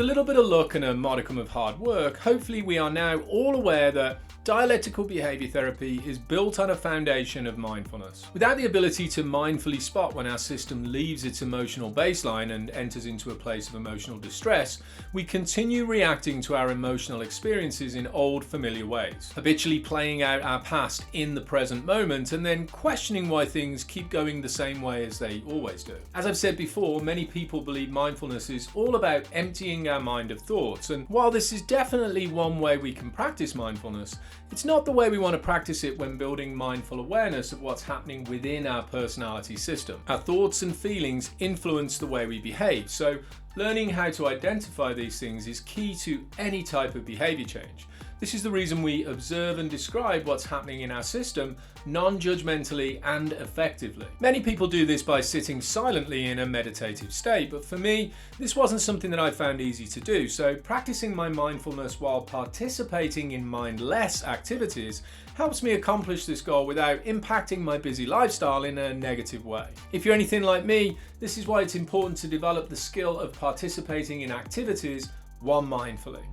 with a little bit of luck and a modicum of hard work, hopefully we are now all aware that dialectical behaviour therapy is built on a foundation of mindfulness. Without the ability to mindfully spot when our system leaves its emotional baseline and enters into a place of emotional distress, we continue reacting to our emotional experiences in old familiar ways, habitually playing out our past in the present moment and then questioning why things keep going the same way as they always do. As I've said before, many people believe mindfulness is all about emptying our mind of thoughts, and while this is definitely one way we can practice mindfulness, it's not the way we want to practice it when building mindful awareness of what's happening within our personality system. Our thoughts and feelings influence the way we behave, so learning how to identify these things is key to any type of behaviour change. This is the reason we observe and describe what's happening in our system non-judgmentally and effectively. Many people do this by sitting silently in a meditative state, but for me, this wasn't something that I found easy to do. So practicing my mindfulness while participating in mindless activities helps me accomplish this goal without impacting my busy lifestyle in a negative way. If you're anything like me, this is why it's important to develop the skill of participating in activities one mindfully.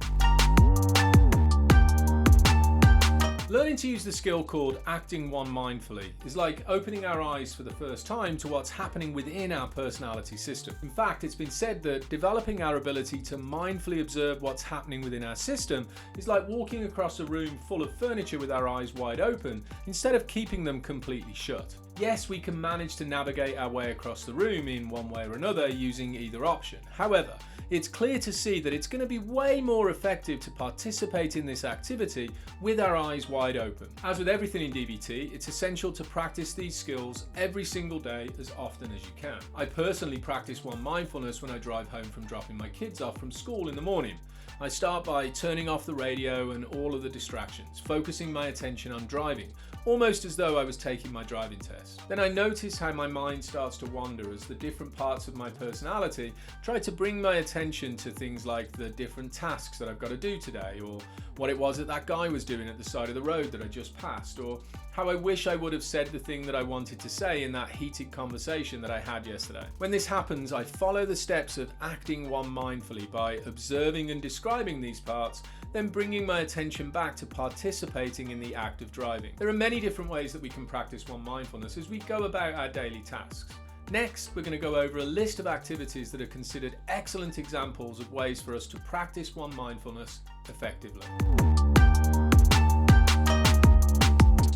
Learning to use the skill called acting one mindfully is like opening our eyes for the first time to what's happening within our personality system. In fact, it's been said that developing our ability to mindfully observe what's happening within our system is like walking across a room full of furniture with our eyes wide open instead of keeping them completely shut. Yes, we can manage to navigate our way across the room in one way or another using either option. However, it's clear to see that it's going to be way more effective to participate in this activity with our eyes wide open. As with everything in DBT, it's essential to practice these skills every single day as often as you can. I personally practice one mindfulness when I drive home from dropping my kids off from school in the morning. I start by turning off the radio and all of the distractions, focusing my attention on driving, almost as though I was taking my driving test. Then I notice how my mind starts to wander as the different parts of my personality try to bring my attention to things like the different tasks that I've got to do today, or what it was that guy was doing at the side of the road that I just passed, or how I wish I would have said the thing that I wanted to say in that heated conversation that I had yesterday. When this happens, I follow the steps of acting one mindfully by observing and describing these parts, then bringing my attention back to participating in the act of driving. There are many different ways that we can practice one mindfulness as we go about our daily tasks. Next, we're going to go over a list of activities that are considered excellent examples of ways for us to practice one mindfulness effectively.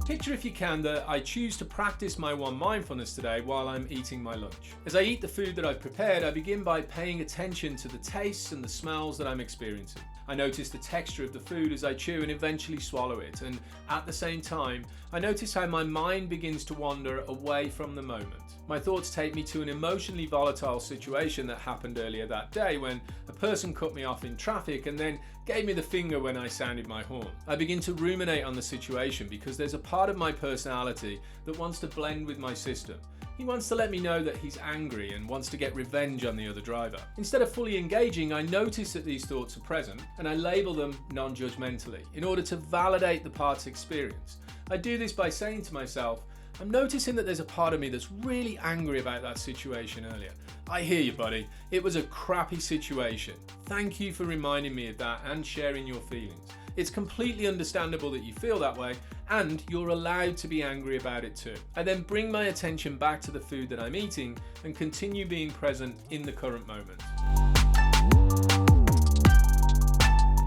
Picture, if you can, that I choose to practice my one mindfulness today while I'm eating my lunch. As I eat the food that I've prepared, I begin by paying attention to the tastes and the smells that I'm experiencing. I notice the texture of the food as I chew and eventually swallow it, and at the same time, I notice how my mind begins to wander away from the moment. My thoughts take me to an emotionally volatile situation that happened earlier that day when a person cut me off in traffic and then gave me the finger when I sounded my horn. I begin to ruminate on the situation because there's a part of my personality that wants to blend with my system. He wants to let me know that he's angry and wants to get revenge on the other driver. Instead of fully engaging, I notice that these thoughts are present and I label them non-judgmentally in order to validate the part's experience. I do this by saying to myself, I'm noticing that there's a part of me that's really angry about that situation earlier. I hear you, buddy. It was a crappy situation. Thank you for reminding me of that and sharing your feelings. It's completely understandable that you feel that way, and you're allowed to be angry about it too. I then bring my attention back to the food that I'm eating and continue being present in the current moment.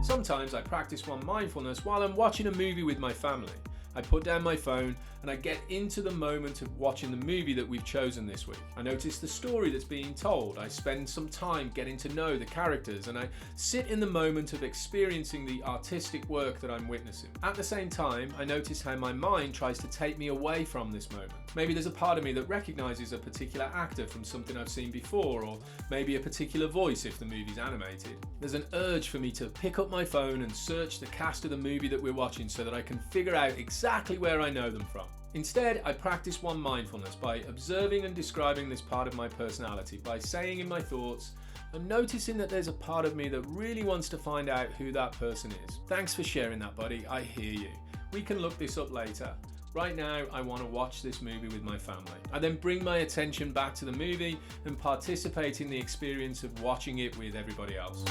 Sometimes I practice one mindfulness while I'm watching a movie with my family. I put down my phone and I get into the moment of watching the movie that we've chosen this week. I notice the story that's being told. I spend some time getting to know the characters and I sit in the moment of experiencing the artistic work that I'm witnessing. At the same time, I notice how my mind tries to take me away from this moment. Maybe there's a part of me that recognizes a particular actor from something I've seen before, or maybe a particular voice if the movie's animated. There's an urge for me to pick up my phone and search the cast of the movie that we're watching so that I can figure out exactly where I know them from. Instead, I practice one mindfulness by observing and describing this part of my personality, by saying in my thoughts, I'm noticing that there's a part of me that really wants to find out who that person is. Thanks for sharing that, buddy. I hear you. We can look this up later. Right now, I want to watch this movie with my family. I then bring my attention back to the movie and participate in the experience of watching it with everybody else.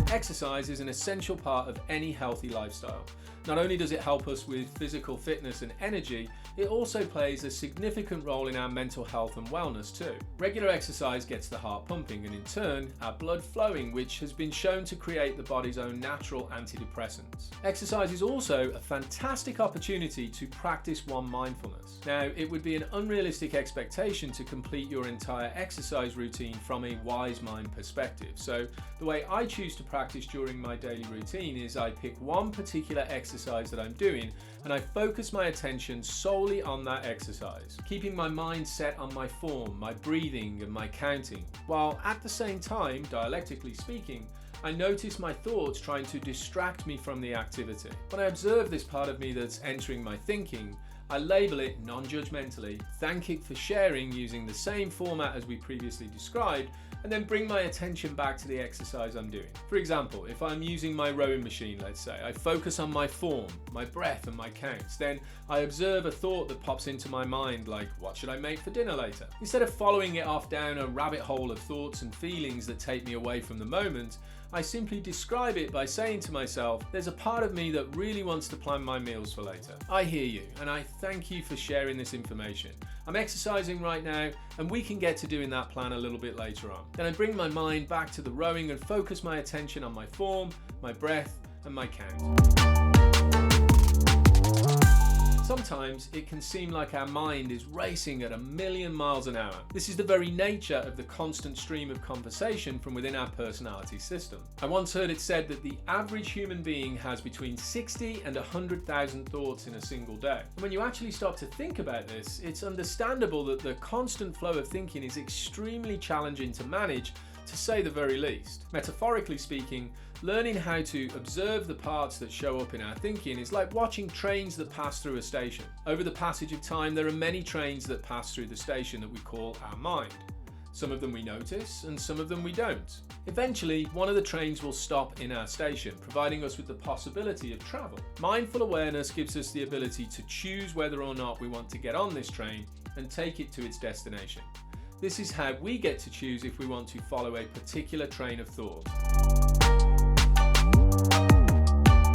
Exercise is an essential part of any healthy lifestyle. Not only does it help us with physical fitness and energy, it also plays a significant role in our mental health and wellness too. Regular exercise gets the heart pumping and in turn our blood flowing, which has been shown to create the body's own natural antidepressants. Exercise is also a fantastic opportunity to practice one mindfulness. Now, it would be an unrealistic expectation to complete your entire exercise routine from a wise mind perspective. So the way I choose to practice during my daily routine is I pick one particular exercise that I'm doing and I focus my attention solely on that exercise, keeping my mind set on my form, my breathing and my counting, while at the same time, dialectically speaking, I notice my thoughts trying to distract me from the activity. When I observe this part of me that's entering my thinking, I label it non-judgmentally, thank it for sharing using the same format as we previously described, and then bring my attention back to the exercise I'm doing. For example, if I'm using my rowing machine, let's say, I focus on my form, my breath and my counts. Then I observe a thought that pops into my mind like, what should I make for dinner later? Instead of following it off down a rabbit hole of thoughts and feelings that take me away from the moment, I simply describe it by saying to myself, there's a part of me that really wants to plan my meals for later. I hear you, and I thank you for sharing this information. I'm exercising right now, and we can get to doing that plan a little bit later on. Then I bring my mind back to the rowing and focus my attention on my form, my breath, and my count. Sometimes it can seem like our mind is racing at 1,000,000 miles an hour. This is the very nature of the constant stream of conversation from within our personality system. I once heard it said that the average human being has between 60 and 100,000 thoughts in a single day. And when you actually stop to think about this, it's understandable that the constant flow of thinking is extremely challenging to manage, to say the very least. Metaphorically speaking, learning how to observe the parts that show up in our thinking is like watching trains that pass through a station. Over the passage of time, there are many trains that pass through the station that we call our mind. Some of them we notice and some of them we don't. Eventually, one of the trains will stop in our station, providing us with the possibility of travel. Mindful awareness gives us the ability to choose whether or not we want to get on this train and take it to its destination. This is how we get to choose if we want to follow a particular train of thought.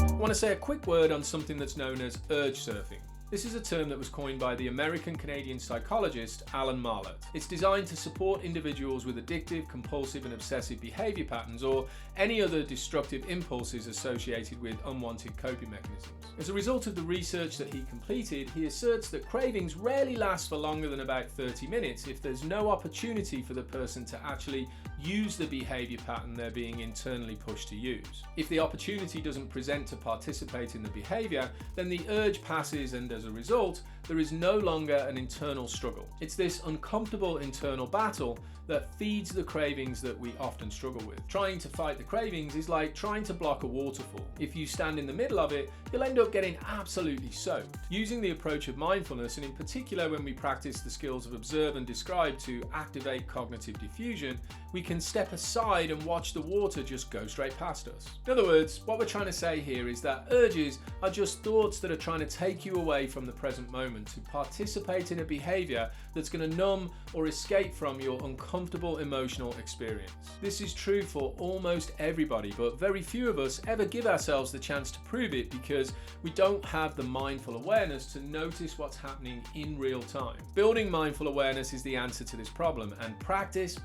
I want to say a quick word on something that's known as urge surfing. This is a term that was coined by the American-Canadian psychologist Alan Marlett. It's designed to support individuals with addictive, compulsive and obsessive behaviour patterns or any other destructive impulses associated with unwanted coping mechanisms. As a result of the research that he completed, he asserts that cravings rarely last for longer than about 30 minutes if there's no opportunity for the person to actually use the behaviour pattern they're being internally pushed to use. If the opportunity doesn't present to participate in the behaviour, then the urge passes and as a result, there is no longer an internal struggle. It's this uncomfortable internal battle that feeds the cravings that we often struggle with. Trying to fight the cravings is like trying to block a waterfall. If you stand in the middle of it, you'll end up getting absolutely soaked. Using the approach of mindfulness, and in particular when we practice the skills of observe and describe to activate cognitive diffusion, we can step aside and watch the water just go straight past us. In other words, what we're trying to say here is that urges are just thoughts that are trying to take you away from the present moment to participate in a behaviour that's going to numb or escape from your uncomfortable emotional experience. This is true for almost everybody, but very few of us ever give ourselves the chance to prove it because we don't have the mindful awareness to notice what's happening in real time. Building mindful awareness is the answer to this problem, and practice,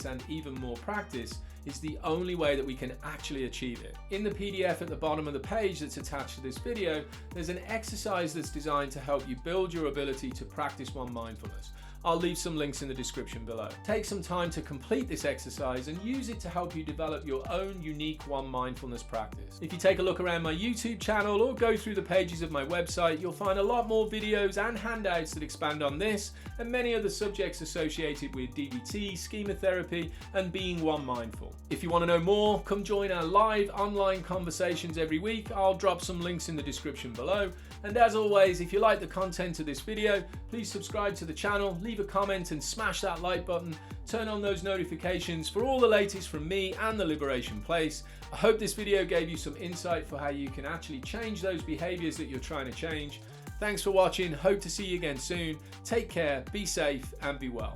and even more practice is the only way that we can actually achieve it. In the PDF at the bottom of the page that's attached to this video, there's an exercise that's designed to help you build your ability to practice one mindfulness. I'll leave some links in the description below. Take some time to complete this exercise and use it to help you develop your own unique one mindfulness practice. If you take a look around my YouTube channel or go through the pages of my website, you'll find a lot more videos and handouts that expand on this and many other subjects associated with DBT, schema therapy, and being one mindful. If you want to know more, come join our live online conversations every week. I'll drop some links in the description below. And as always, if you like the content of this video, please subscribe to the channel, leave a comment and smash that like button. Turn on those notifications for all the latest from me and the Liberation Place. I hope this video gave you some insight for how you can actually change those behaviours that you're trying to change. Thanks for watching, hope to see you again soon. Take care, be safe and be well.